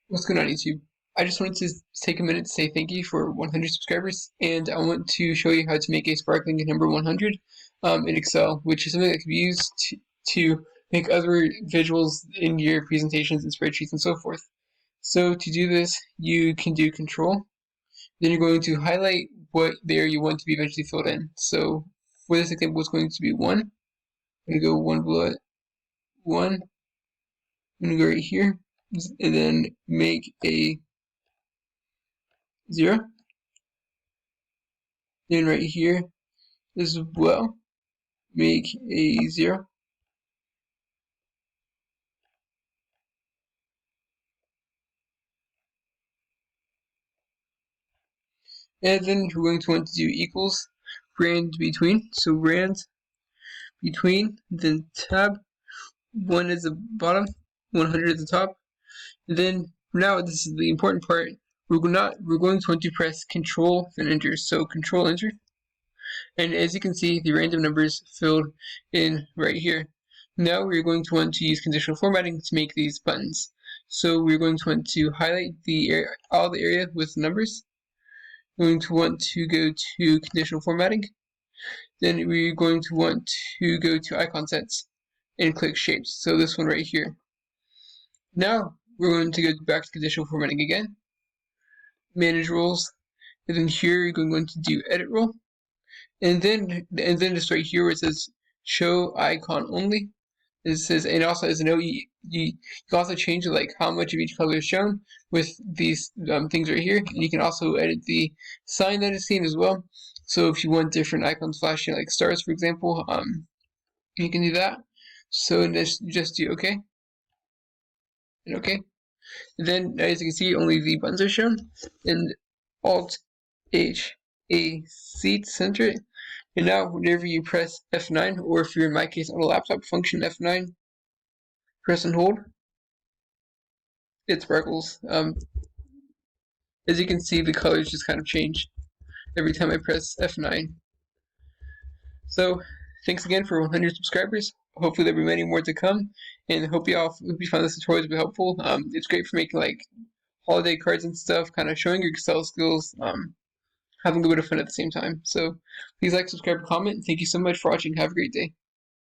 What's going on, YouTube? I just wanted to take a minute to say thank you for 100 subscribers, and I want to show you how to make a sparkling number 100 in Excel, which is something that can be used to make other visuals in your presentations and spreadsheets and so forth. So to do this, you can do Control, then you're going to highlight what there you want to be eventually filled in. So for this example, it's going to be 1. I'm going to go 1 below it, 1. I'm going to go right here, and then make a 0. Then right here as well, make a 0. And then we're going to want to do equals rand between. So rand between, then tab, 1 is the bottom, 100 at the top. And then now this is the important part. We're going to want to press Control and Enter. So Control Enter. And as you can see, the random numbers filled in right here. Now we're going to want to use conditional formatting to make these buttons. So we're going to want to highlight all the area with numbers. We're going to want to go to conditional formatting. Then we're going to want to go to icon sets and click shapes. So this one right here. Now we're going to go back to conditional formatting again. Manage roles. And then here you're going to do edit role. And then just right here where it says show icon only. It says, and also as a note, you can also change like how much of each color is shown with these things right here. And you can also edit the sign that is seen as well. So if you want different icons flashing like stars, for example, you can do that. So just do OK and OK. And then as you can see, only the buttons are shown. And Alt H A C to center it. And now whenever you press F9, or if you're in my case on a laptop, function F9, press and hold, it sparkles. As you can see, the colors just kind of change every time I press F9. So thanks again for 100 subscribers. Hopefully there'll be many more to come, and hope you found this tutorial to be helpful. It's great for making like holiday cards and stuff, kind of showing your Excel skills, having a bit of fun at the same time. So please like, subscribe, comment. Thank you so much for watching. Have a great day.